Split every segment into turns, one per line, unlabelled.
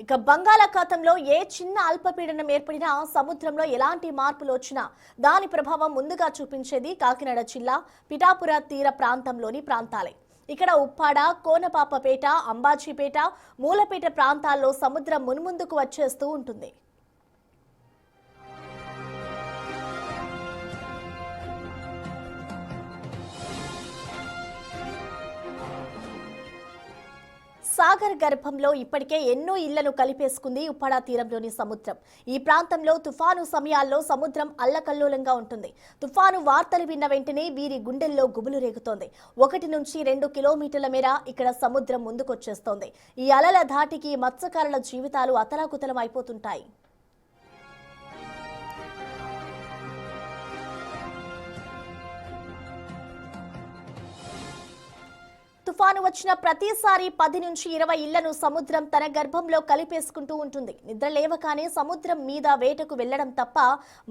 ఇక బంగాళాఖాతంలో ఏ చిన్న అల్పపీడనం ఏర్పడినా సముద్రంలో ఎలాంటి మార్పులు వచ్చినా దాని ప్రభావం ముందుగా చూపించేది కాకినాడ జిల్లా పిఠాపుర తీర ప్రాంతంలోని ప్రాంతాలే. ఇక్కడ ఉప్పాడ, కోనపాపపేట, అంబాజీపేట, మూలపేట ప్రాంతాల్లో సముద్రం మున్ముందుకు వచ్చేస్తూ ఉంటుంది. సాగర్ గర్భంలో ఇప్పటికే ఎన్నో ఇళ్లను కలిపేసుకుంది ఉప్పాడ తీరంలోని సముద్రం. ఈ ప్రాంతంలో తుఫాను సమయాల్లో సముద్రం అల్లకల్లోలంగా ఉంటుంది. తుఫాను వార్తలు విన్న వెంటనే వీరి గుండెల్లో గుబులు రేగుతోంది. 1 నుంచి 2 కిలోమీటర్ల మేర ఇక్కడ సముద్రం ముందుకొచ్చేస్తోంది. ఈ అలల ధాటికి మత్స్యకారుల జీవితాలు అతలాకుతలం అయిపోతుంటాయి. తుఫాను వచ్చిన ప్రతిసారి 10 నుంచి 20 ఇళ్లను సముద్రం తన గర్భంలో కలిపేసుకుంటూ ఉంటుంది. నిద్ర లేవగానే సముద్రం మీద వేటకు వెళ్లడం తప్ప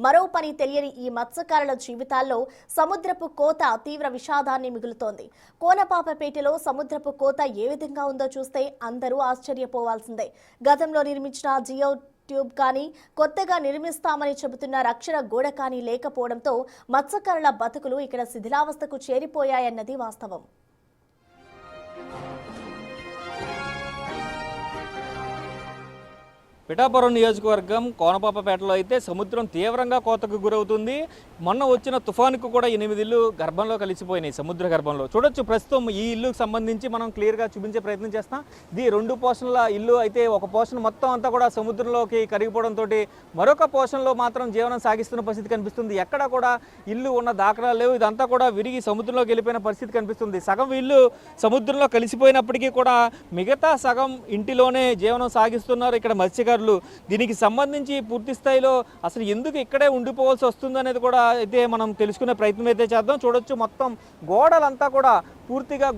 మరో పని తెలియని ఈ మత్స్యకారుల జీవితాల్లో సముద్రపు కోత తీవ్ర విషాదాన్ని మిగులుతోంది. కోనపాపపేటలో సముద్రపు కోత ఏ విధంగా ఉందో చూస్తే అందరూ ఆశ్చర్యపోవాల్సిందే. గతంలో నిర్మించిన జియో ట్యూబ్ కానీ, కొత్తగా నిర్మిస్తామని చెబుతున్న రక్షణ గోడ కానీ లేకపోవడంతో మత్స్యకారుల బతుకులు ఇక్కడ శిథిలావస్థకు చేరిపోయాయన్నది వాస్తవం.
పిఠాపురం నియోజకవర్గం కోనపాపపేటలో అయితే సముద్రం తీవ్రంగా కోతకు గురవుతుంది. మొన్న వచ్చిన తుఫానుకు కూడా 8 ఇళ్ళు గర్భంలో కలిసిపోయినాయి సముద్ర గర్భంలో. చూడొచ్చు ప్రస్తుతం ఈ ఇల్లుకు సంబంధించి మనం క్లియర్గా చూపించే ప్రయత్నం చేస్తాం. ఇది 2 పోర్షన్ల ఇల్లు అయితే ఒక పోర్షన్ మొత్తం అంతా కూడా సముద్రంలోకి కరిగిపోవడంతో మరొక పోర్షన్లో మాత్రం జీవనం సాగిస్తున్న పరిస్థితి కనిపిస్తుంది. ఎక్కడ కూడా ఇల్లు ఉన్న దాఖలాలు లేవు. ఇదంతా కూడా విరిగి సముద్రంలోకి వెళ్ళిపోయిన పరిస్థితి కనిపిస్తుంది. సగం ఇల్లు సముద్రంలో కలిసిపోయినప్పటికీ కూడా మిగతా సగం ఇంటిలోనే జీవనం సాగిస్తున్నారు ఇక్కడ మత్స్యకారులు. దీనికి సంబంధించి పూర్తి స్థాయిలో అసలు ఎందుకు ఇక్కడే ఉండిపోవాల్సి వస్తుంది అనేది కూడా అయితే మనం తెలుసుకునే ప్రయత్నం అయితే చేద్దాం. చూడొచ్చు మొత్తం గోడలంతా కూడా పూర్తిగా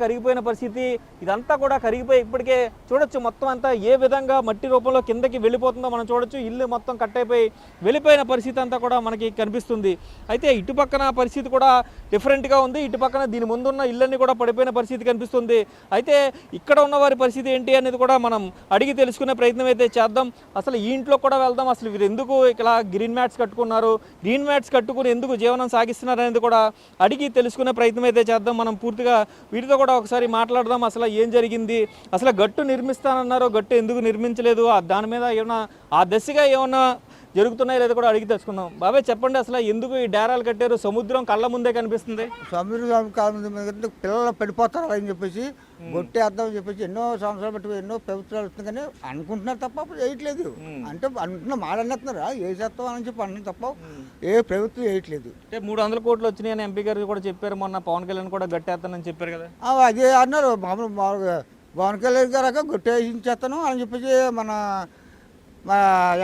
కరిగిపోయిన పరిస్థితి. ఇదంతా కూడా కరిగిపోయి ఇప్పటికే చూడొచ్చు మొత్తం అంతా ఏ విధంగా మట్టి రూపంలో కిందకి వెళ్ళిపోతుందో మనం చూడొచ్చు. ఇల్లు మొత్తం కట్టయిపోయి వెళ్ళిపోయిన పరిస్థితి అంతా కూడా మనకి కనిపిస్తుంది. అయితే ఇటుపక్కన పరిస్థితి కూడా డిఫరెంట్గా ఉంది. ఇటుపక్కన దీని ముందున్న ఇళ్ళన్నీ కూడా పడిపోయిన పరిస్థితి కనిపిస్తుంది. అయితే ఇక్కడ ఉన్న వారి పరిస్థితి ఏంటి అనేది కూడా మనం అడిగి తెలుసుకునే ప్రయత్నం అయితే చేద్దాం. అసలు ఈ ఇంట్లో కూడా వెళ్దాం. అసలు వీరు ఎందుకు ఇలా గ్రీన్ మ్యాట్స్ కట్టుకున్నారు, గ్రీన్ మ్యాట్స్ కట్టుకుని ఎందుకు జీవనం సాగిస్తున్నారు అనేది కూడా అడిగి తెలుసుకునే ప్రయత్నం అయితే చేద్దాం. మనం పూర్తిగా వీటితో కూడా ఒకసారి మాట్లాడదాం. అసలు ఏం జరిగింది, అసలు గట్టు నిర్మిస్తానన్నారు, గట్టు ఎందుకు నిర్మించలేదు, దాని మీద ఏమన్నా ఆ దశగా ఏమన్నా జరుగుతున్నాయి లేదా కూడా అడిగి తెలుసుకుందాం. బాబాయ్ చెప్పండి, అసలు ఎందుకు ఈ డేరాలు కట్టారు? సముద్రం కళ్ళ ముందే కనిపిస్తుంది.
సముద్రం కాలం ముందు పిల్లలు పడిపోతారు అని చెప్పేసి గొట్టేద్దామని చెప్పేసి ఎన్నో సంవత్సరాలు బట్టి ఎన్నో ప్రభుత్వాలు వస్తుంది కానీ అనుకుంటున్నారు తప్ప అప్పుడు వేయట్లేదు. అంటే అనుకుంటున్నా మాడన్నట్టున్నారా ఏ చేస్తాం అని చెప్పి అంటున్నారు తప్ప ఏ ప్రభుత్వం వేయట్లేదు.
అంటే 300 కోట్లు వచ్చినాయని ఎంపీ గారు కూడా చెప్పారు. మొన్న పవన్ కళ్యాణ్ కూడా గట్టేస్తానని చెప్పారు కదా.
అదే అన్నారు మామూలుగా పవన్ కళ్యాణ్ గారు గొట్టేసించేస్తాను అని చెప్పేసి మా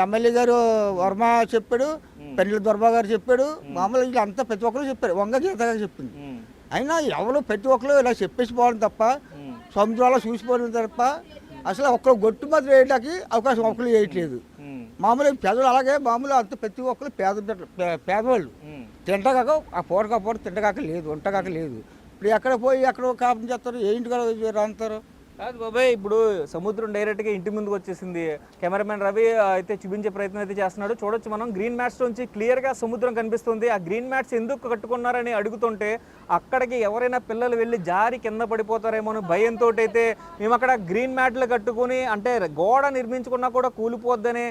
ఎమ్మెల్యే గారు వర్మ చెప్పాడు, పెండ్ల దొరబా గారు చెప్పాడు, మామూలుగా అంతా ప్రతి ఒక్కరు చెప్పారు. వంగ గీత గారు చెప్పింది. అయినా ఎవరు ప్రతి ఒక్కరు ఇలా చెప్పేసి పోవడం తప్ప సముద్రంలో చూసిపోవడం తప్ప అసలు ఒక్కరు గొట్టు మాత్రం వేయడానికి అవకాశం ఒక్కరు వేయట్లేదు. మామూలుగా పేదలు అలాగే మామూలు అంత ప్రతి ఒక్కరు పేదవాళ్ళు తింటగాక ఆ పూట తింటగాక లేదు, వంటగాక లేదు. ఇప్పుడు ఎక్కడ పోయి ఎక్కడ కాపం చేస్తారు, ఏ ఇంటికి రాంతారు?
కాదు బాబాయ్, ఇప్పుడు సముద్రం డైరెక్ట్గా ఇంటి ముందుకు వచ్చేసింది. కెమెరామెన్ రవి అయితే చూపించే ప్రయత్నం అయితే చేస్తున్నాడు. చూడొచ్చు మనం గ్రీన్ మ్యాట్స్ నుంచి క్లియర్గా సముద్రం కనిపిస్తుంది. ఆ గ్రీన్ మ్యాట్స్ ఎందుకు కట్టుకున్నారని అడుగుతుంటే అక్కడికి ఎవరైనా పిల్లలు వెళ్ళి జారి కింద పడిపోతారేమో అని భయంతో అయితే మేము అక్కడ గ్రీన్ మ్యాట్లు కట్టుకుని, అంటే గోడ నిర్మించుకున్నా కూడా కూలిపోద్దని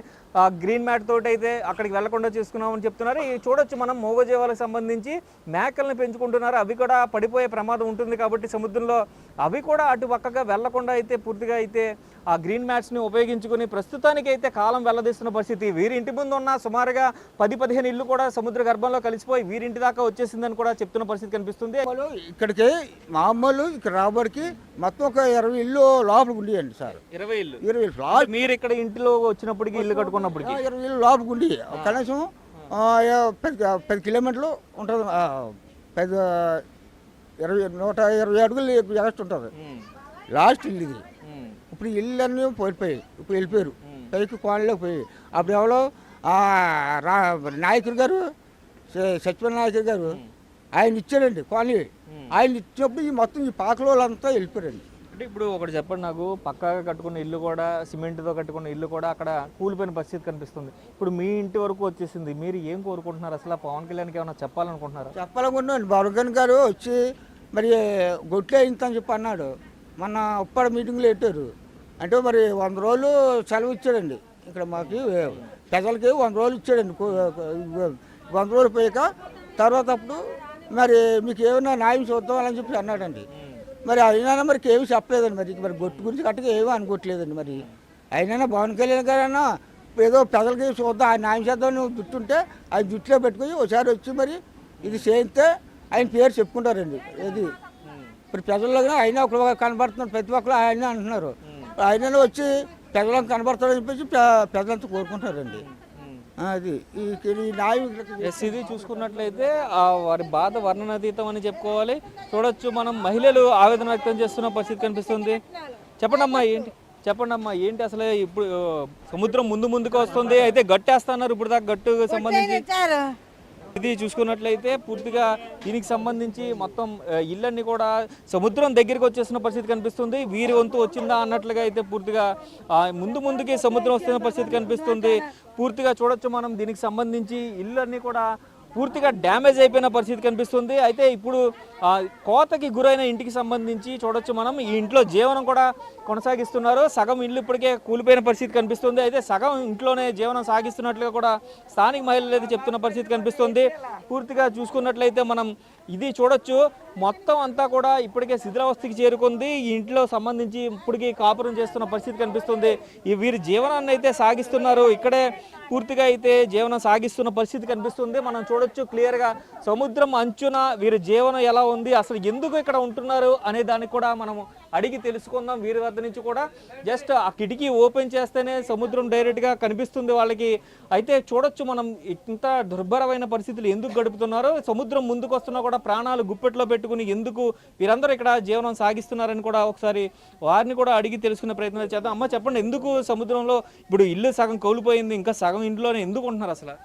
గ్రీన్ మ్యాట్ తోటి అయితే అక్కడికి వెళ్లకుండా చేసుకున్నామని చెప్తున్నారు. చూడొచ్చు మనం మూగజీవాలకు సంబంధించి మేకలను పెంచుకుంటున్నారు. అవి కూడా పడిపోయే ప్రమాదం ఉంటుంది కాబట్టి సముద్రంలో అవి కూడా అటు పక్కగా వెళ్లకుండా అయితే పూర్తిగా అయితే ఆ గ్రీన్ మ్యాట్స్ని ఉపయోగించుకుని ప్రస్తుతానికి అయితే కాలం వెల్లదీస్తున్న పరిస్థితి. వీరి ఇంటి ముందు ఉన్న సుమారుగా 10-15 ఇళ్ళు కూడా సముద్ర గర్భంలో కలిసిపోయి వీరింటి దాకా వచ్చేసిందని కూడా చెప్తున్న పరిస్థితి కనిపిస్తుంది.
ఇక్కడికి మామూలు ఇక్కడ రాబడికి మొత్తం ఒక 20 ఇళ్ళు లోపలికి ఉండేయండి సార్.
20 ఇళ్ళు
మీరు
ఇక్కడ ఇంటిలో వచ్చినప్పటికీ ఇల్లు కట్టుకున్నప్పటికీ
20 ఇళ్ళు లోపలికి ఉండి కనీసం 10 కిలోమీటర్లు ఉంటుంది. 120 అడుగులు ఎగస్ట్ ఉంటుంది లాస్ట్ ఇల్లు ఇది. ఇప్పుడు ఇల్లు అన్నీ పోయిపోయాయి. ఇప్పుడు వెళ్ళిపోయారు పైకి కోనలోకి పోయి. అప్పుడు ఎవరో నాయకుడు గారు సత్యపల్లి నాయకుడు గారు ఆయన ఇచ్చాడండి కోని. ఆయన ఇచ్చినప్పుడు ఈ మొత్తం ఈ పాకల వాళ్ళంతా వెళ్ళిపోయారండి.
అంటే ఇప్పుడు ఒకటి చెప్పండి నాకు, పక్కాగా కట్టుకున్న ఇల్లు కూడా, సిమెంట్తో కట్టుకున్న ఇల్లు కూడా అక్కడ కూలిపోయిన పరిస్థితి కనిపిస్తుంది. ఇప్పుడు మీ ఇంటి వరకు వచ్చేసింది, మీరు ఏం కోరుకుంటున్నారు? అసలు పవన్ కళ్యాణ్కి ఏమైనా చెప్పాలనుకుంటున్నారా?
చెప్పాలనుకుంటున్నాను. బలగన్ గారు వచ్చి మరి గొట్లే ఇంతని చెప్పి అన్నాడు. మొన్న ఉప్పాడ మీటింగ్లో పెట్టారు. అంటే మరి 100 రోజులు సెలవు ఇచ్చాడండి. ఇక్కడ మాకు ప్రజలకి 100 రోజులు ఇచ్చాడండి. 100 రోజులు పోయాక తర్వాత అప్పుడు మరి మీకు ఏమైనా న్యాయం చూద్దాం అని చెప్పి అన్నాడండి. మరి అయినా మరి ఏమి చెప్పలేదండి. మరి గొట్టు గురించి కట్టగా ఏమీ అనుకోవట్లేదండి. మరి అయినా పవన్ కళ్యాణ్ గారైనా ఏదో ప్రజలకి చూద్దాం, ఆయన న్యాయం చేద్దామని జుట్టు ఉంటే ఆయన జుట్టులో పెట్టుకుని ఒకసారి వచ్చి మరి ఇది చేయితే ఆయన పేరు చెప్పుకుంటారండి. ఇది ఇప్పుడు ప్రజల్లో ఆయన ఒకరు కనబడుతున్నారు, ప్రతి ఒక్కరు ఆయన అంటున్నారు. ఆయన వచ్చి ప్రజలకు కనబడతాడని చెప్పేసి ప్రజలంతా కోరుకుంటారండి. అది ఈ న్యాయం
ఇది చూసుకున్నట్లయితే వారి బాధ వర్ణనాతీతం అని చెప్పుకోవాలి. చూడొచ్చు మనం, మహిళలు ఆవేదన వ్యక్తం చేస్తున్న పరిస్థితి కనిపిస్తుంది. చెప్పండి అమ్మా ఏంటి అసలు ఇప్పుడు సముద్రం ముందుకు వస్తుంది, అయితే గట్టేస్తున్నారు ఇప్పుడు దాకా గట్టుకు సంబంధించి. ఇది చూసుకున్నట్లయితే పూర్తిగా దీనికి సంబంధించి మొత్తం ఇళ్ళన్నీ కూడా సముద్రం దగ్గరికి వచ్చేసిన పరిస్థితి కనిపిస్తుంది. వీరి వంతు వచ్చిందా అన్నట్లుగా అయితే పూర్తిగా ముందుకి సముద్రం వస్తున్న పరిస్థితి కనిపిస్తుంది. పూర్తిగా చూడొచ్చు మనం, దీనికి సంబంధించి ఇళ్ళన్నీ కూడా పూర్తిగా డ్యామేజ్ అయిపోయిన పరిస్థితి కనిపిస్తుంది. అయితే ఇప్పుడు కోతకి గురైన ఇంటికి సంబంధించి చూడొచ్చు మనం, ఈ ఇంట్లో జీవనం కూడా కొనసాగిస్తున్నారు. సగం ఇల్లు ఇప్పటికే కూలిపోయిన పరిస్థితి కనిపిస్తుంది. అయితే సగం ఇంట్లోనే జీవనం సాగిస్తున్నట్లుగా కూడా స్థానిక మహిళలు అయితే చెప్తున్న పరిస్థితి కనిపిస్తుంది. పూర్తిగా చూసుకున్నట్లయితే మనం ఇది చూడొచ్చు, మొత్తం అంతా కూడా ఇప్పటికే శిథిలావస్థకి చేరుకుంది. ఈ ఇంట్లో సంబంధించి ఇప్పటికీ కాపురం చేస్తున్న పరిస్థితి కనిపిస్తుంది. వీరి జీవనాన్ని అయితే సాగిస్తున్నారు, ఇక్కడే పూర్తిగా అయితే జీవనం సాగిస్తున్న పరిస్థితి కనిపిస్తుంది. మనం చూడొచ్చు క్లియర్గా సముద్రం అంచున వీరి జీవనం ఎలా ఉంది, అసలు ఎందుకు ఇక్కడ ఉంటున్నారు అనే దానికి కూడా మనము అడిగి తెలుసుకుందాం. వీరి వద్ద నుంచి కూడా జస్ట్ ఆ కిటికీ ఓపెన్ చేస్తేనే సముద్రం డైరెక్ట్గా కనిపిస్తుంది వాళ్ళకి. అయితే చూడొచ్చు మనం ఇంత దుర్భరమైన పరిస్థితులు ఎందుకు గడుపుతున్నారు, సముద్రం ముందుకు వస్తున్నా కూడా ప్రాణాలు గుప్పెట్లో పెట్టుకుని ఎందుకు వీరందరూ ఇక్కడ జీవనం సాగిస్తున్నారని కూడా ఒకసారి వారిని కూడా అడిగి తెలుసుకునే ప్రయత్నం చేద్దాం. అమ్మ చెప్పండి, ఎందుకు సముద్రంలో ఇప్పుడు ఇల్లు సగం కోల్పోయింది, ఇంకా సగం ఇంట్లోనే ఎందుకు ఉంటున్నారు? అసలు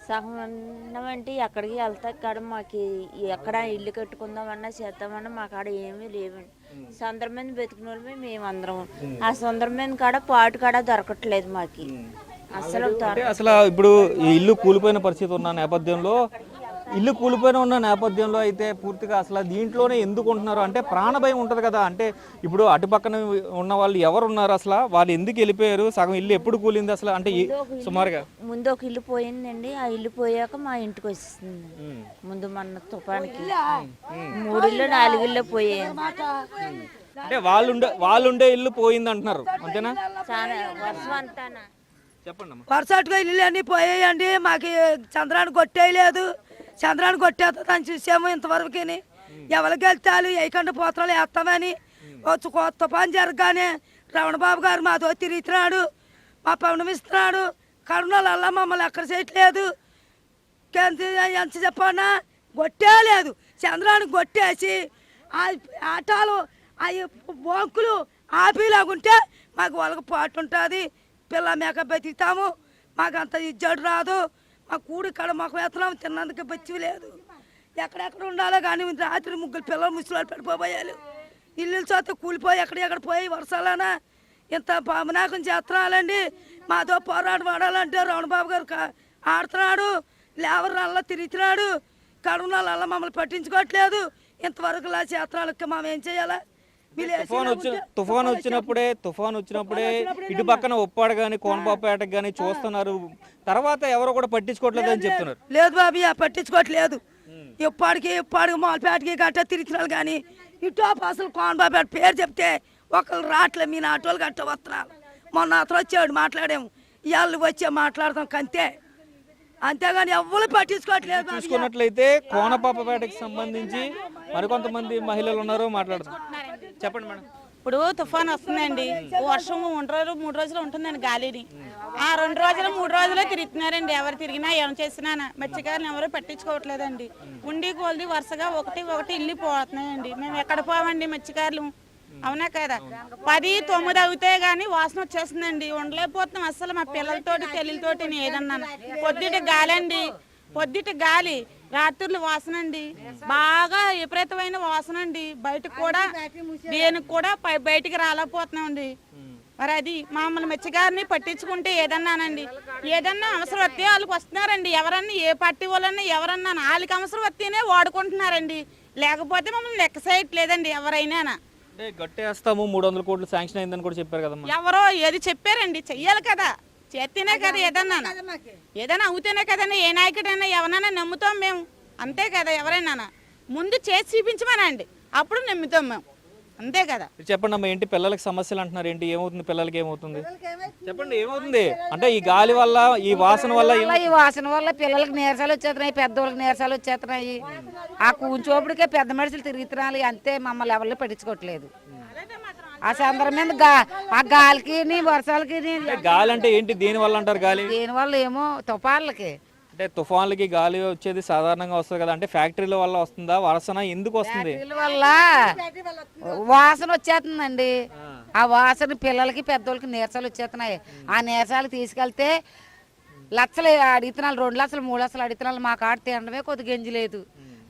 సగం అన్నమంటే ఎక్కడికి వెళ్తా కాడ మాకు ఎక్కడ ఇల్లు కట్టుకుందామన్నా చేద్దామన్నా మా కాడ ఏమీ లేవండి. సొందరం మీద బతికిన వాళ్ళమే మేమందరం. ఆ సొందరం మీద కాడ పాటు కాడ దొరకట్లేదు మాకు
అసలు. ఇప్పుడు ఈ ఇల్లు కూలిపోయిన పరిస్థితి ఉన్న నేపథ్యంలో, అయితే పూర్తిగా అసలు దీంట్లోనే ఎందుకు ఉంటున్నారు అంటే ప్రాణభయం ఉంటుంది కదా. అంటే ఇప్పుడు అటుపక్కన ఉన్న వాళ్ళు ఎవరు ఉన్నారు, అసలు వాళ్ళు ఎందుకు వెళ్ళిపోయారు, సగం ఇల్లు ఎప్పుడు కూలింది అసలు? అంటే సుమారుగా
ముందు ఒక ఇల్లు పోయిందండి, ఆ ఇల్లు పోయాక మా ఇంటికి వచ్చేసింది. ముందు మన తుఫానికి 3 ఇల్లు 4 ఇల్లు పోయాయి.
అంటే వాళ్ళుండే ఇల్లు పోయింది అంటున్నారు, అంతేనా?
చాలా వర్షం అంతానా
చెప్పండి.
వరుసగా ఇల్లు అన్నీ పోయాయండి. మాకు చంద్రాన్ని కొట్టేయలేదు. చంద్రాన్ని కొట్టేస్తా దాన్ని చూసాము ఇంతవరకు. ఎవరికి వెళ్తాలు వేయకుండా పోతలు వేస్తామని తుఫాన్ జరగగానే రమణబాబు గారు మాతో తిరుగుతున్నాడు, మా పౌర్ణమిస్తున్నాడు. కరోనాలల్లా మమ్మల్ని ఎక్కడ చేయట్లేదు. ఎంత చెప్పన్నా కొట్టేయలేదు. చంద్రాన్ని కొట్టేసి ఆ ఆటాలు అవి బొంకులు ఆపేలాగుంటే మాకు వాళ్ళకి పాటు ఉంటుంది. పిల్ల మేక బతుకుతాము. మాకు అంత ఇజ్జడు రాదు. మా కూడి కడ మాకు వేస్తున్నాము, తిన్నందుకు బచ్చి లేదు. ఎక్కడెక్కడ ఉండాలో కానీ రాత్రి 3 పిల్లలు ముసలి పడిపోయారు. ఇల్లు చోత కూలిపోయి ఎక్కడ పోయి వర్షాలనా ఇంత పామనాకం చేస్తున్నాలండి. మాతో పోరాటం ఆడాలంటే రమణబాబు గారు ఆడుతున్నాడు, లేవరు అలా తిరుగుతున్నాడు. కరోనాలు అలా మమ్మల్ని పట్టించుకోవట్లేదు. ఇంతవరకు ఇలా చేస్తున్నాళ్ళకి మేము ఏం చేయాలా?
తుఫాన్ వచ్చినప్పుడే ఇటు పక్కన ఉప్పాడు కానీ కోనపాపేటకు కానీ చూస్తున్నారు, తర్వాత ఎవరో కూడా పట్టించుకోవట్లేదు అని చెప్తున్నారు.
లేదు బాబీ, పట్టించుకోవట్లేదు. ఇప్పటికి మాలపేటకి గట్ట తిరుగుతున్నారు కానీ ఇటు అసలు కోనపాపేట పేరు చెప్తే ఒకళ్ళు రావట్లేదు. మీ నాటోళ్ళు గట్ట వస్తున్నారు. మొన్న అతను వచ్చాడు, మాట్లాడాము. ఇవాళ వచ్చే మాట్లాడతాం కంతే, అంతేగాని ఎవరు పట్టించుకోవట్లేదు.
చూసుకున్నట్లయితే కోనపాపపేటకి సంబంధించి మరికొంతమంది మహిళలు ఉన్నారు, మాట్లాడతాం. చెప్పండి మేడం.
ఇప్పుడు తుఫాన్ వస్తుందండి, వర్షం 3 రోజులు ఉంటుందండి గాలిని. ఆ 2 రోజులు 3 రోజులు తిరుగుతున్నారండి. ఎవరు తిరిగినా ఏం చేసినా మత్స్యకారులు ఎవరు పట్టించుకోవట్లేదండి. ఉండి కోల్ది వరుసగా ఒకటి ఇల్లు పోతున్నాయండి. మేము ఎక్కడ పోవండి మత్స్యకారులు, అవునా కదా? 10, 9 అవుతాయి కానీ వాసన వచ్చేస్తుందండి. ఉండలేకపోతున్నాం అసలు. మా పిల్లలతోటి తెల్లతోటి ఏదన్నా పొద్దుట గాలి అండి, పొద్దుట గాలి రాత్రులు వాసన అండి, బాగా విపరీతమైన వాసన అండి. బయటకు కూడా దేనికి కూడా బయటికి రాలేకపోతున్నామండి. మరి అది మమ్మల్ని మెచ్చగారిని పట్టించుకుంటే ఏదన్నానండి, ఏదన్నా అవసరం వస్తే వాళ్ళకి వస్తున్నారండి. ఎవరన్నా ఏ పార్టీ వాళ్ళన్నా ఎవరన్నా వాళ్ళకి అవసరం వస్తేనే వాడుకుంటున్నారండి, లేకపోతే మమ్మల్ని లెక్క చేయట్లేదండి ఎవరైనా.
అంటే గట్టేస్తాము 300 కోట్లు శాంక్షన్ అయిందని కూడా చెప్పారు కదమ్మా.
ఎవరో ఏది చెప్పారండి, చెయ్యాలి కదా, చేస్తేనే కదా ఏదన్నా అవుతేనే కదండి. ఏ నాయకుడైనా ఎవరైనా నమ్ముతాం మేము, అంతే కదా. ఎవరైనా ముందు చేసి చూపించమనండి, అప్పుడు నమ్ముతాం మేము, అంతే కదా.
చెప్పండి అమ్మా, ఏంటి పిల్లలకి సమస్యలు అంటున్నారు, ఏంటి ఏమవుతుంది, పిల్లలకి ఏమవుతుంది చెప్పండి, ఏమవుతుంది అంటే ఈ గాలి వల్ల ఈ వాసన వల్ల
ఈ వాసన వల్ల పిల్లలకి నీరసాలు వచ్చేస్తున్నాయి, పెద్దవాళ్ళకి నీరసాలు వచ్చేస్తున్నాయి. ఆ కూర్చోపుడికే పెద్ద మనుషులు తిరుగుతున్నారు, అంతే. మమ్మల్ని ఎవరు పట్టించుకోవట్లేదు. ఆ చంద్రం మీద ఆ గాలికి వర్షాలకి.
గాలి అంటే ఏంటి, దేని వల్ల అంటారు గాలి?
దీనివల్ల ఏమో తుఫాన్లకి.
అంటే తుఫాన్లకి గాలి వచ్చేది సాధారణంగా వస్తుంది కదా, అంటే ఫ్యాక్టరీల వల్ల వస్తుందా, వాసన ఎందుకు వస్తుంది?
వల్ల వాసన వచ్చేస్తుందండి. ఆ వాసన పిల్లలకి పెద్దోళ్ళకి నీరసాలు వచ్చేస్తున్నాయి. ఆ నీరసాలు తీసుకెళ్తే లక్షలు అడుగుతున్నాళ్ళు, 2 లక్షలు 3 లక్షలు అడుగుతున్నాళ్ళు. మాకు ఆడ తినడమే కొద్ది గంజి లేదు.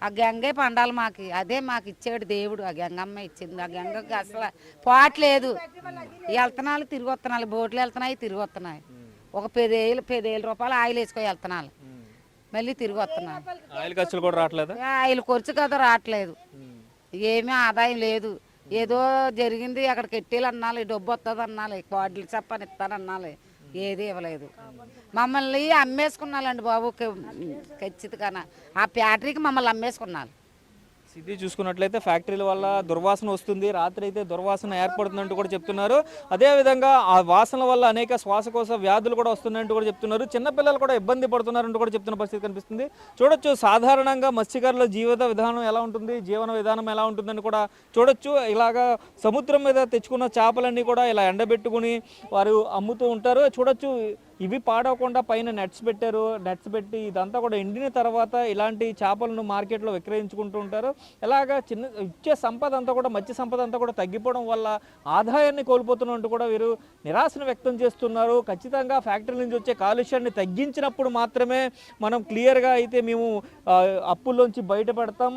ఆ గంగే పండాలి మాకు, అదే మాకు ఇచ్చాడు దేవుడు. ఆ గంగమ్మ ఇచ్చింది. ఆ గంగకి అసలు పోవట్లేదు. వెళ్తున్నాళ్ళు తిరిగి వస్తున్నాళ్ళు, బోట్లు వెళ్తున్నాయి తిరిగి వస్తున్నాయి. ఒక 10,000 రూపాయలు ఆయిల్ వేసుకొని వెళ్తున్నాళ్ళు, మళ్ళీ తిరిగి వస్తున్నాను.
ఆయిల్ ఖర్చులు కూడా రావట్లేదు.
ఆయిల్ ఖర్చు కదా రావట్లేదు, ఏమీ ఆదాయం లేదు. ఏదో జరిగింది అక్కడికి ఎట్టేలు అన్నాలి, డబ్బు వస్తుంది అన్నాలి, కోడ్లు చెప్పని ఇస్తానన్నాలి, ఏది ఇవ్వలేదు. మమ్మల్ని అమ్మేసుకున్నాలండి బాబు, ఖచ్చితంగా ఆ ఫ్యాక్టరీకి మమ్మల్ని అమ్మేసుకున్నారు.
సిటీ చూసుకున్నట్లయితే ఫ్యాక్టరీల వల్ల దుర్వాసన వస్తుంది, రాత్రి అయితే దుర్వాసన ఏర్పడుతుందంటూ కూడా చెప్తున్నారు. అదేవిధంగా ఆ వాసన వల్ల అనేక శ్వాసకోశ వ్యాధులు కూడా వస్తున్నాయంటూ కూడా చెప్తున్నారు. చిన్నపిల్లలు కూడా ఇబ్బంది పడుతున్నారంటూ కూడా చెప్తున్న పరిస్థితి కనిపిస్తుంది. చూడొచ్చు, సాధారణంగా మత్స్యకారుల జీవన విధానం ఎలా ఉంటుంది, జీవన విధానం ఎలా ఉంటుందని కూడా చూడొచ్చు. ఇలాగా సముద్రం మీద తెచ్చుకున్న చేపలన్నీ కూడా ఇలా ఎండబెట్టుకుని వారు అమ్ముతూ ఉంటారు. చూడొచ్చు, ఇవి పాడవకుండా పైన నెట్స్ పెట్టారు. నెట్స్ పెట్టి ఇదంతా కూడా ఎండిన తర్వాత ఇలాంటి చేపలను మార్కెట్లో విక్రయించుకుంటూ ఉంటారు. ఇలాగా ఇచ్చే సంపద అంతా కూడా, మత్స్య సంపద అంతా కూడా తగ్గిపోవడం వల్ల ఆదాయాన్ని కోల్పోతున్నట్టు కూడా వీరు నిరాశను వ్యక్తం చేస్తున్నారు. ఖచ్చితంగా ఫ్యాక్టరీ నుంచి వచ్చే కాలుష్యాన్ని తగ్గించినప్పుడు మాత్రమే మనం క్లియర్గా అయితే మేము అప్పుల్లోంచి బయటపడతాం.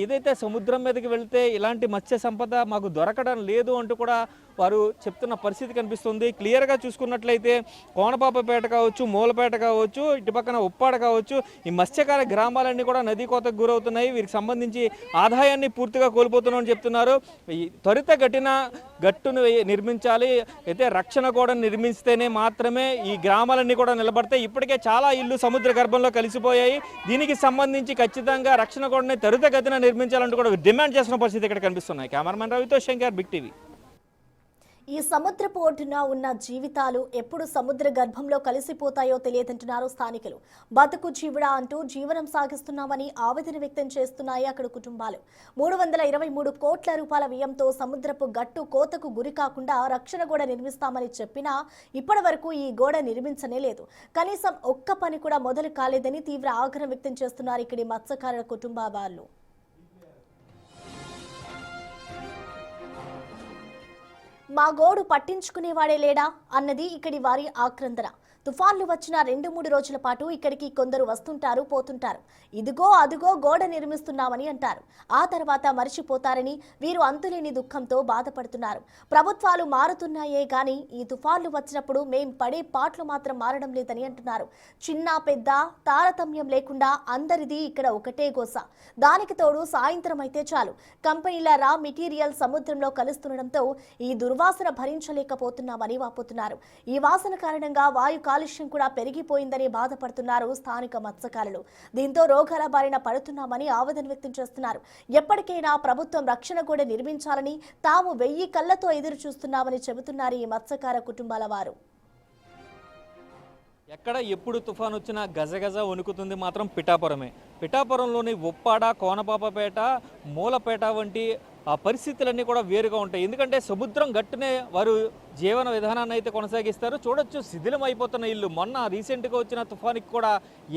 ఏదైతే సముద్రం మీదకి వెళ్తే ఇలాంటి మత్స్య సంపద మాకు దొరకడం లేదు అంటూ కూడా వారు చెప్తున్న పరిస్థితి కనిపిస్తుంది. క్లియర్గా చూసుకున్నట్లయితే కోనపాపపేట కావచ్చు, మూలపేట కావచ్చు, ఇటు పక్కన ఉప్పాడ కావచ్చు, ఈ మత్స్యకార గ్రామాలన్నీ కూడా నదీ కోతకు గురవుతున్నాయి. వీరికి సంబంధించి ఆదాయాన్ని పూర్తిగా కోల్పోతున్నామని చెప్తున్నారు. ఈ త్వరిత గట్టును నిర్మించాలి, అయితే రక్షణ కూడా నిర్మిస్తేనే మాత్రమే ఈ గ్రామాలన్నీ కూడా నిలబడతాయి. ఇప్పటికే చాలా ఇళ్ళు సముద్ర గర్భంలో కలిసిపోయాయి. దీనికి సంబంధించి ఖచ్చితంగా రక్షణ కూడా త్వరితగతిన నిర్మించాలంటూ కూడా డిమాండ్ చేస్తున్న పరిస్థితి ఇక్కడ కనిపిస్తున్నాయి. కెమెరామెన్ రవితో శంకర్, బిగ్ టీవీ.
ఈ సముద్రపు ఒడ్డున ఉన్న జీవితాలు ఎప్పుడు సముద్ర గర్భంలో కలిసిపోతాయో తెలియదంటున్నారు స్థానికులు. బతుకు జీవుడా అంటూ జీవనం సాగిస్తున్నామని ఆవేదన వ్యక్తం చేస్తున్నాయి అక్కడ కుటుంబాలు. 323 కోట్ల రూపాయల వ్యయంతో సముద్రపు గట్టు కోతకు గురి కాకుండా రక్షణ గోడ నిర్మిస్తామని చెప్పినా ఇప్పటి వరకు ఈ గోడ నిర్మించనే లేదు. కనీసం ఒక్క పని కూడా మొదలు కాలేదని తీవ్ర ఆగ్రహం వ్యక్తం చేస్తున్నారు ఇక్కడి మత్స్యకారుల కుటుంబ వాళ్ళు. మా గోడు పట్టించుకునేవాడే లేడా అన్నది ఇక్కడి వారి ఆక్రందన. తుఫాన్లు వచ్చిన 2-3 రోజుల పాటు ఇక్కడికి కొందరు వస్తుంటారు, పోతుంటారు. ఇదిగో అదిగో గోడ నిర్మిస్తున్నామని అంటారు. ఆ తర్వాత మరిచిపోతారని వీరు అంతులేని దుఃఖంతో బాధపడుతున్నారు. ప్రభుత్వాలు మారుతున్నాయే గాని ఈ తుఫాన్లు వచ్చినప్పుడు మేం పడే పాటలు మాత్రం మారడం లేదని అంటున్నారు. చిన్న పెద్ద తారతమ్యం లేకుండా అందరిది ఇక్కడ ఒకటే గోస. దానికి తోడు సాయంత్రం అయితే చాలు కంపెనీల రా మెటీరియల్ సముద్రంలో కలుస్తుండటంతో ఈ దుర్వాసన భరించలేకపోతున్నామని వాపోతున్నారు. ఈ వాసన కారణంగా వాయు కాలుష్యం కూడా పెరిగిపోయిందని బాధపడుతున్నారు స్థానిక మత్స్యకారులు. దీంతో రోగాల బారిన పడుతున్నామని ఆవేదన వ్యక్తం చేస్తున్నారు. ఎప్పటికైనా ప్రభుత్వం రక్షణ గోడ నిర్మించాలని తాము 1000 కళ్లతో ఎదురు చూస్తున్నామని చెబుతున్నారు ఈ మత్స్యకార కుటుంబాల వారు.
ఎక్కడ ఎప్పుడు తుఫాన్ వచ్చినా గజగజ వణుకుతుంది మాత్రం పిఠాపురమే. పిఠాపురంలోని ఉప్పాడ, కోనపాపపేట, మూలపేట వంటి ఆ పరిస్థితులన్నీ కూడా వేరుగా ఉంటాయి. ఎందుకంటే సముద్రం గట్టునే వారు జీవన విధానాన్ని అయితే కొనసాగిస్తారు. చూడొచ్చు, శిథిలం అయిపోతున్న ఇల్లు. మొన్న రీసెంట్గా వచ్చిన తుఫానికి కూడా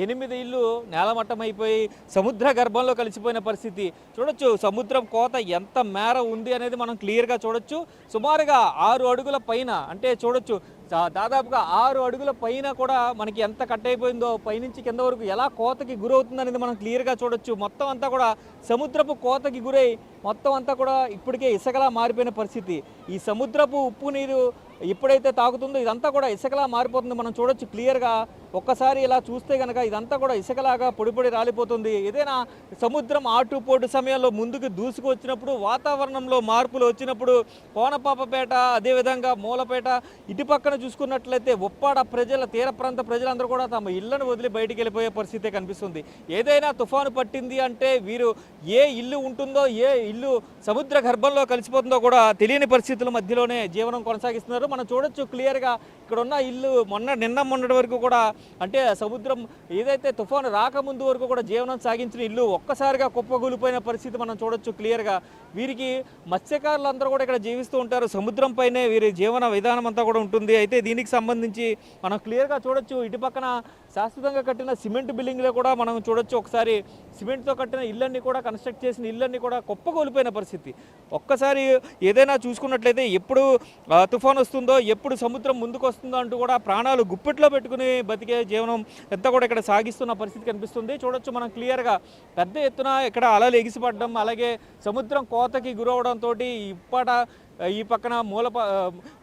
8 ఇళ్ళు నేలమట్టం అయిపోయి సముద్ర గర్భంలో కలిసిపోయిన పరిస్థితి. చూడొచ్చు, సముద్రం కోత ఎంత మేర ఉంది అనేది మనం క్లియర్గా చూడొచ్చు. సుమారుగా 6 అడుగుల పైన, అంటే చూడొచ్చు దాదాపుగా 6 అడుగుల పైన కూడా మనకి ఎంత కట్ అయిపోయిందో, పైనుంచి కింద వరకు ఎలా కోతకి గురవుతుంది అనేది మనం క్లియర్గా చూడొచ్చు. మొత్తం అంతా కూడా సముద్రపు కోతకి గురై మొత్తం అంతా కూడా ఇప్పటికే ఇసుకలా మారిపోయిన పరిస్థితి. ఈ సముద్రపు ఉప్పు నీరు ఎప్పుడైతే తాగుతుందో ఇదంతా కూడా ఇసుకలా మారిపోతుంది. మనం చూడొచ్చు క్లియర్గా. ఒక్కసారి ఇలా చూస్తే కనుక ఇదంతా కూడా ఇసుకలాగా పొడి పొడి రాలిపోతుంది. ఏదైనా సముద్రం ఆటుపోటు సమయంలో ముందుకు దూసుకు వచ్చినప్పుడు, వాతావరణంలో మార్పులు వచ్చినప్పుడు కోనపాపపేట, అదేవిధంగా మూలపేట, ఇటు పక్కన చూసుకున్నట్లయితే ఉప్పాడ ప్రజల, తీర ప్రాంత ప్రజలందరూ కూడా తమ ఇళ్లను వదిలి బయటికి వెళ్ళిపోయే పరిస్థితే కనిపిస్తుంది. ఏదైనా తుఫాను పట్టింది అంటే వీరు ఏ ఇల్లు ఉంటుందో, ఏ ఇల్లు సముద్ర గర్భంలో కలిసిపోతుందో కూడా తెలియని పరిస్థితుల మధ్యలోనే జీవనం కొనసాగిస్తున్నారు. మనం చూడొచ్చు క్లియర్గా. ఇక్కడ ఉన్న ఇల్లు నిన్న మొన్నటి వరకు కూడా, అంటే సముద్రం ఏదైతే తుఫాను రాకముందు వరకు కూడా జీవనం సాగించిన ఇల్లు ఒక్కసారిగా కుప్పగూలిపోయిన పరిస్థితి మనం చూడొచ్చు క్లియర్గా. వీరికి మత్స్యకారులందరూ కూడా ఇక్కడ జీవిస్తూ ఉంటారు. సముద్రం పైనే వీరి జీవన విధానం అంతా కూడా ఉంటుంది. అయితే దీనికి సంబంధించి మనం క్లియర్గా చూడొచ్చు. ఇటు పక్కన శాశ్వతంగా కట్టిన సిమెంట్ బిల్డింగ్లో కూడా మనం చూడొచ్చు. ఒకసారి సిమెంట్తో కట్టిన ఇళ్ళన్నీ కూడా, కన్స్ట్రక్ట్ చేసిన ఇళ్ళన్నీ కూడా కుప్పగూలిపోయిన పరిస్థితి. ఒక్కసారి ఏదైనా చూసుకున్నట్లయితే ఎప్పుడు తుఫాను వస్తుందో, ఎప్పుడు సముద్రం ముందుకు వస్తుందో అంటూ కూడా ప్రాణాలు గుప్పిట్లో పెట్టుకుని బతికే జీవనం ఎంత కూడా ఇక్కడ సాగిస్తున్న పరిస్థితి కనిపిస్తుంది. చూడొచ్చు మనం క్లియర్గా. పెద్ద ఎత్తున ఇక్కడ అలలు ఎగిసిపడడం, అలాగే సముద్రం కోతకి గురవడంతో ఈ పక్కన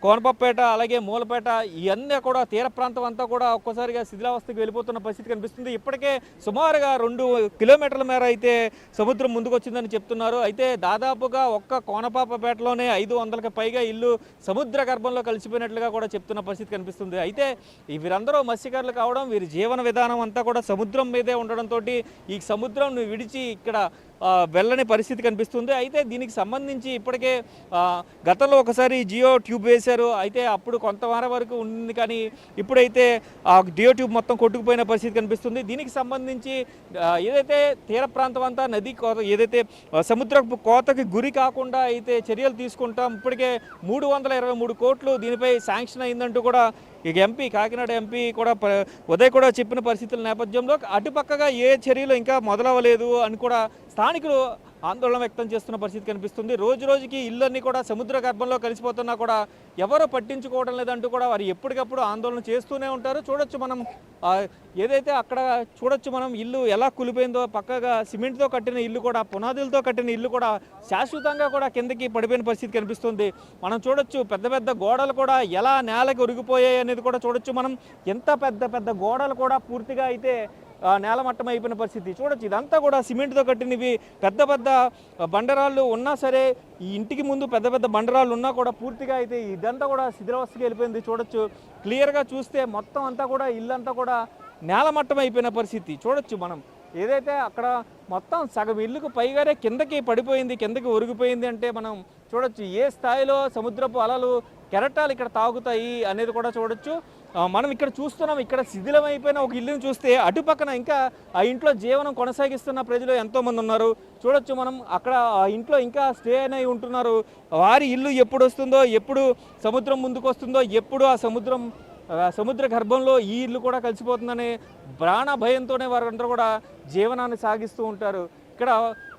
కోనపపేట, అలాగే మూలపేట, ఇవన్నీ కూడా తీర ప్రాంతం అంతా కూడా ఒక్కసారిగా శిథిలావస్థకి వెళ్ళిపోతున్న పరిస్థితి కనిపిస్తుంది. ఇప్పటికే సుమారుగా 2 కిలోమీటర్ల మేర అయితే సముద్రం ముందుకు వచ్చిందని చెప్తున్నారు. అయితే దాదాపుగా ఒక్క కోనపాపపేటలోనే 500కి పైగా ఇల్లు సముద్ర గర్భంలో కలిసిపోయినట్లుగా కూడా చెప్తున్న పరిస్థితి కనిపిస్తుంది. అయితే వీరందరూ మత్స్యకారులు కావడం, వీరి జీవన విధానం అంతా కూడా సముద్రం మీదే ఉండడంతో ఈ సముద్రం విడిచి ఇక్కడ వెళ్ళని పరిస్థితి కనిపిస్తుంది. అయితే దీనికి సంబంధించి ఇప్పటికే గతంలో ఒకసారి జియో ట్యూబ్ వేశారు. అయితే అప్పుడు కొంతవరకు వరకు ఉంది, కానీ ఇప్పుడైతే ఆ జియో ట్యూబ్ మొత్తం కొట్టుకుపోయిన పరిస్థితి కనిపిస్తుంది. దీనికి సంబంధించి ఏదైతే తీర ప్రాంతం అంతా నది కోత, ఏదైతే సముద్రపు కోతకి గురి కాకుండా అయితే చర్యలు తీసుకుంటాం. ఇప్పటికే 323 కోట్లు దీనిపై శాంక్షన్ అయిందంటూ కూడా ఇక ఎంపీ, కాకినాడ ఎంపీ కూడా ఉదయ్ కూడా చెప్పిన పరిస్థితుల నేపథ్యంలో అటుపక్కగా ఏ చర్యలు ఇంకా మొదలవ్వలేదు అని కూడా స్థానికులు ఆందోళన వ్యక్తం చేస్తున్న పరిస్థితి కనిపిస్తుంది. రోజు రోజుకి ఇళ్ళన్నీ కూడా సముద్ర గర్భంలో కలిసిపోతున్నా కూడా ఎవరు పట్టించుకోవడం లేదంటూ కూడా వారు ఎప్పటికప్పుడు ఆందోళన చేస్తూనే ఉంటారు. చూడొచ్చు మనం ఏదైతే అక్కడ చూడొచ్చు మనం ఇల్లు ఎలా కూలిపోయిందో. పక్కగా సిమెంట్తో కట్టిన ఇల్లు కూడా, పునాదులతో కట్టిన ఇల్లు కూడా శాశ్వతంగా కూడా కిందకి పడిపోయిన పరిస్థితి కనిపిస్తుంది. మనం చూడొచ్చు పెద్ద పెద్ద గోడలు కూడా ఎలా నేలకి ఒరిగిపోయాయి అనేది కూడా చూడొచ్చు మనం. ఎంత పెద్ద పెద్ద గోడలు కూడా పూర్తిగా అయితే నేలమట్టం అయిపోయిన పరిస్థితి చూడొచ్చు. ఇదంతా కూడా సిమెంట్తో కట్టినవి. పెద్ద పెద్ద బండరాళ్ళు ఉన్నా సరే, ఈ ఇంటికి ముందు పెద్ద పెద్ద బండరాళ్ళు ఉన్నా కూడా పూర్తిగా అయితే ఇదంతా కూడా శిథిలావస్థకి వెళ్ళిపోయింది. చూడొచ్చు క్లియర్గా చూస్తే మొత్తం అంతా కూడా ఇల్లంతా కూడా నేలమట్టం అయిపోయిన పరిస్థితి చూడొచ్చు మనం. ఏదైతే అక్కడ మొత్తం సగం ఇల్లుకు పైగానే కిందకి పడిపోయింది, కిందకి ఒరిగిపోయింది అంటే మనం చూడొచ్చు ఏ స్థాయిలో సముద్రపు అలలు, కెరటాలు ఇక్కడ తాగుతాయి అనేది కూడా చూడొచ్చు. మనం ఇక్కడ చూస్తున్నాం. ఇక్కడ శిథిలమైపోయిన ఒక ఇల్లుని చూస్తే అటుపక్కన ఇంకా ఆ ఇంట్లో జీవనం కొనసాగిస్తున్న ప్రజలు ఎంతోమంది ఉన్నారు. చూడొచ్చు మనం. అక్కడ ఆ ఇంట్లో ఇంకా స్టే అయి ఉంటున్నారు. వారి ఇల్లు ఎప్పుడు వస్తుందో, ఎప్పుడు సముద్రం ముందుకు వస్తుందో, ఎప్పుడు ఆ సముద్ర గర్భంలో ఈ ఇల్లు కూడా కలిసిపోతుందనే ప్రాణ భయంతోనే వారందరూ కూడా జీవనాన్ని సాగిస్తూ ఉంటారు. ఇక్కడ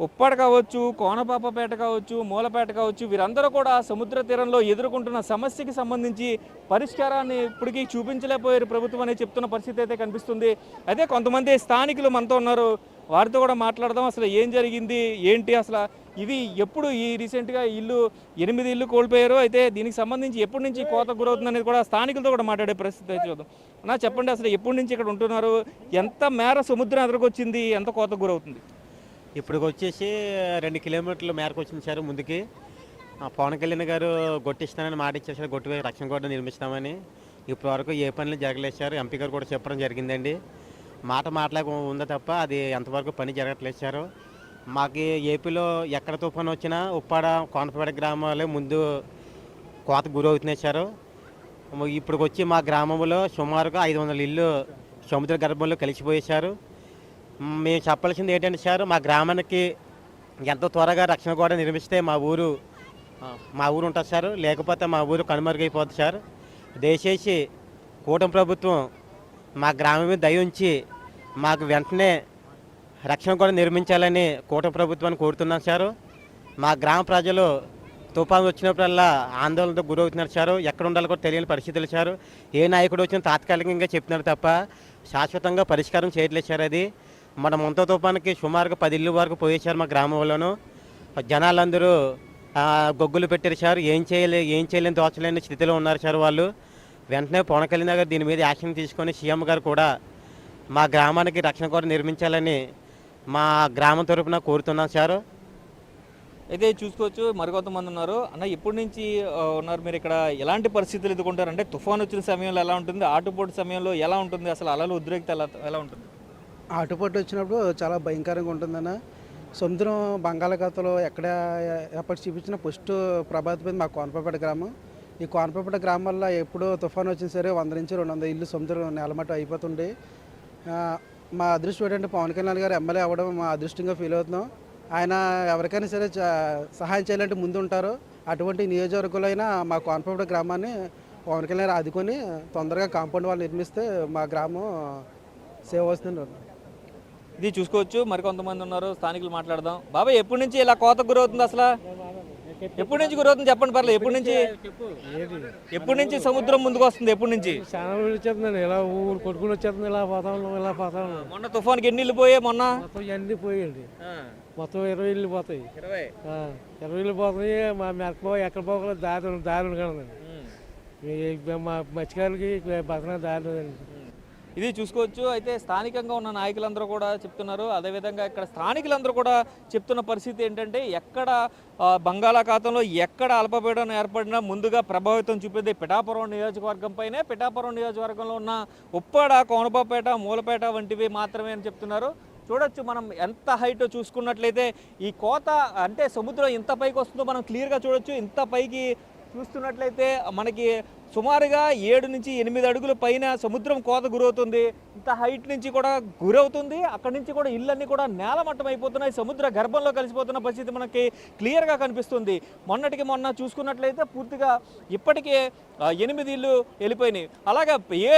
ఉప్పాడ కావచ్చు, కోనపాపపేట కావచ్చు, మూలపేట కావచ్చు, వీరందరూ కూడా సముద్ర తీరంలో ఎదుర్కొంటున్న సమస్యకి సంబంధించి పరిష్కారాన్ని ఇప్పటికీ చూపించలేకపోయారు ప్రభుత్వం అని చెప్తున్న పరిస్థితి అయితే కనిపిస్తుంది. అయితే కొంతమంది స్థానికులు మనతో ఉన్నారు, వారితో కూడా మాట్లాడదాం. అసలు ఏం జరిగింది, ఏంటి, అసలు ఇది ఎప్పుడు ఈ రీసెంట్గా 8 ఇల్లు కోల్పోయారు. అయితే దీనికి సంబంధించి ఎప్పటి నుంచి కోత గురవుతుంది అనేది కూడా స్థానికులతో కూడా మాట్లాడే పరిస్థితి అయితే చూద్దాం. అన్నా చెప్పండి, అసలు ఎప్పటి నుంచి ఇక్కడ ఉంటున్నారు, ఎంత మేర సముద్రం ఎదురుకొచ్చింది, ఎంత కోత గురవుతుంది?
ఇప్పుడు వచ్చేసి 2 కిలోమీటర్ల మేరకు వచ్చింది సార్. ముందుకి పవన్ కళ్యాణ్ గారు గొట్టిస్తానని మాట ఇచ్చేసారు, గొట్టి రక్షణ గోడ నిర్మిస్తామని. ఇప్పటి వరకు ఏ పనులు జరగలేదు సార్. ఎంపీ గారు కూడా చెప్పడం జరిగిందండి. మాట్లాడక ఉందా తప్ప అది ఎంతవరకు పని జరగట్లేదు సార్. మాకు ఏపీలో ఎక్కడ తుఫాను వచ్చినా ఉప్పాడ, కోనపేట గ్రామాలే ముందు కోత గురవుతున్నాయి సార్. ఇప్పుడు వచ్చి మా గ్రామంలో సుమారుగా 500 ఇల్లు సముద్ర గర్భంలో కలిసిపోయేశారు. మేము చెప్పాల్సింది ఏంటంటే సార్, మా గ్రామానికి ఎంతో త్వరగా రక్షణ గోడ నిర్మిస్తే మా ఊరు ఉంటుంది సార్. లేకపోతే మా ఊరు కనుమరుగైపోద్ది సార్. దయచేసి కూటమి ప్రభుత్వం మా గ్రామం మీద దయ ఉంచి మాకు వెంటనే రక్షణ గోడ నిర్మించాలని కూటమి ప్రభుత్వాన్ని కోరుతున్నాం సార్. మా గ్రామ ప్రజలు తుఫాను వచ్చినప్పుడల్లా ఆందోళనతో గురవుతున్నారు సార్. ఎక్కడ ఉండాలో కూడా తెలియని పరిస్థితులు సార్. ఏ నాయకుడు వచ్చినా తాత్కాలికంగా చెప్తున్నారు తప్ప శాశ్వతంగా పరిష్కారం చేయట్లేదు సార్. అది మన ముంత తుఫానుకి సుమారుగా 10 ఇళ్ళు వరకు పోయేశారు మా గ్రామంలోనూ. జనాలందరూ గొగ్గులు పెట్టారు సార్. ఏం చేయలేని దోచలేని స్థితిలో ఉన్నారు సార్ వాళ్ళు. వెంటనే పవన్ కళ్యాణ్ గారు దీని మీద యాక్షన్ తీసుకొని సీఎం గారు కూడా మా గ్రామానికి రక్షణ కూడా నిర్మించాలని మా గ్రామం తరపున కోరుతున్నాం సార్.
అయితే చూసుకోవచ్చు మరికొంతమంది ఉన్నారు. అన్న ఎప్పటి నుంచి ఉన్నారు మీరు ఇక్కడ? ఎలాంటి పరిస్థితులు ఎదుర్కొంటారు? అంటే తుఫాన్ వచ్చిన సమయంలో ఎలా ఉంటుంది, ఆటుపోటు సమయంలో ఎలా ఉంటుంది, అసలు అలలు ఉద్రేకత ఎలా ఉంటుంది?
ఆటుపోటు వచ్చినప్పుడు చాలా భయంకరంగా ఉంటుందన్న. సముద్రం బంగాళాఖాతంలో ఎప్పటి చూపించిన ఫస్ట్ ప్రభావితమైంది మా కోనపేట గ్రామం. ఈ కోనపేట గ్రామం వల్ల ఎప్పుడో తుఫాన్ వచ్చినా సరే 100 నుంచి 200 ఇల్లు సముద్రం నేలమట్టం అయిపోతుండే. మా అదృష్టం ఏంటంటే పవన్ కళ్యాణ్ గారు ఎమ్మెల్యే అవ్వడం మా అదృష్టంగా ఫీల్ అవుతున్నాం. ఆయన ఎవరికైనా సరే సహాయం చేయాలంటే ముందు ఉంటారు. అటువంటి నియోజకవర్గంలో మా కోనపేట గ్రామాన్ని పవన్ కళ్యాణ్ ఆదుకొని తొందరగా కాంపౌండ్ వాళ్ళు నిర్మిస్తే మా గ్రామం సేవ్ వస్తుంది.
ఇది చూసుకోవచ్చు మరికొంతమంది ఉన్నారు, స్థానికులు మాట్లాడదాం. బాబాయ్ ఎప్పటి నుంచి ఇలా కోతకు గురవుతుంది? అసలు ఎప్పటి నుంచి గురవుతుంది చెప్పండి, పర్లేదు. ఎప్పటి నుంచి సముద్రం ముందుకు వస్తుంది? ఎప్పటి నుంచి?
చాలా వచ్చేస్తుందండి. ఇలా ఊరు కొట్టుకుని వచ్చేస్తుంది. ఇలా పోతా ఉన్నాం.
మొన్న తుఫాన్కి ఎన్ని ఇల్లు పోయాయి? మొన్న
మొత్తం అన్ని పోయండి. మొత్తం 20 ఇల్లు పోతాయి. 20 ఇల్లు పోతాయి. మా మెరకపో ఎక్కడ పోగలదు దారి కదండి. మా మత్స్యకారులకి బతన దారి లేదండి.
ఇది చూసుకోవచ్చు. అయితే స్థానికంగా ఉన్న నాయకులందరూ కూడా చెప్తున్నారు. అదేవిధంగా ఇక్కడ స్థానికులందరూ కూడా చెప్తున్న పరిస్థితి ఏంటంటే ఎక్కడ బంగాళాఖాతంలో ఎక్కడ అల్పపీడనం ఏర్పడినా ముందుగా ప్రభావితం చూపేది పిఠాపురం నియోజకవర్గం పైనే. పిఠాపురం నియోజకవర్గంలో ఉన్న ఉప్పాడ, కోనపాపేట, మూలపేట వంటివి మాత్రమే అని చెప్తున్నారు. చూడొచ్చు మనం ఎంత హైట్ చూసుకున్నట్లయితే ఈ కోత అంటే సముద్రం ఇంత పైకి వస్తుందో మనం క్లియర్గా చూడొచ్చు. ఇంత పైకి చూస్తున్నట్లయితే మనకి సుమారుగా 7 నుంచి 8 అడుగుల పైన సముద్రం కోత గురవుతుంది. ఇంత హైట్ నుంచి కూడా గురవుతుంది. అక్కడి నుంచి కూడా ఇళ్ళన్నీ కూడా నేలమట్టం అయిపోతున్నాయి. సముద్ర గర్భంలో కలిసిపోతున్న పరిస్థితి మనకి క్లియర్గా కనిపిస్తుంది. మొన్నటికి మొన్న చూసుకున్నట్లయితే పూర్తిగా ఇప్పటికే 8 ఇళ్ళు వెళ్ళిపోయినాయి. అలాగే ఏ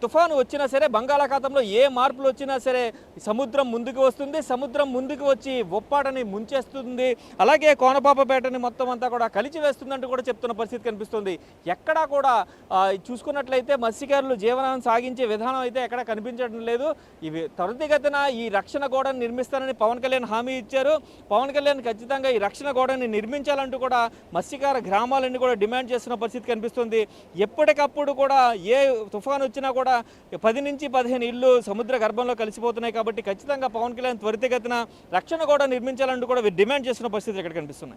తుఫాను వచ్చినా సరే, బంగాళాఖాతంలో ఏ మార్పులు వచ్చినా సరే సముద్రం ముందుకు వస్తుంది. సముద్రం ముందుకు వచ్చి ఉప్పాడని ముంచేస్తుంది. అలాగే కోనపాపపేటని మొత్తం అంతా కూడా కలిసి వేస్తుందంటూ కూడా చెప్తున్న పరిస్థితి కనిపిస్తుంది. ఎక్కడా కూడా చూసుకున్నట్లయితే మత్స్యకారులు జీవనాన్ని సాగించే విధానం అయితే ఎక్కడ కనిపించడం లేదు. ఇవి త్వరితగతిన ఈ రక్షణ గోడను నిర్మిస్తానని పవన్ కళ్యాణ్ హామీ ఇచ్చారు. పవన్ కళ్యాణ్ ఖచ్చితంగా ఈ రక్షణ గోడని నిర్మించాలంటూ కూడా మత్స్యకార గ్రామాలన్నీ కూడా డిమాండ్ చేస్తున్న పరిస్థితి కనిపిస్తుంది. ఎప్పటికప్పుడు కూడా ఏ తుఫాను వచ్చినా కూడా 10 నుంచి 15 ఇళ్ళు సముద్ర గర్భంలో కలిసిపోతున్నాయి. కాబట్టి ఖచ్చితంగా పవన్ కళ్యాణ్ త్వరితగతిన రక్షణ గోడ నిర్మించాలంటూ కూడా డిమాండ్ చేస్తున్న పరిస్థితి ఇక్కడ కనిపిస్తున్నాయి.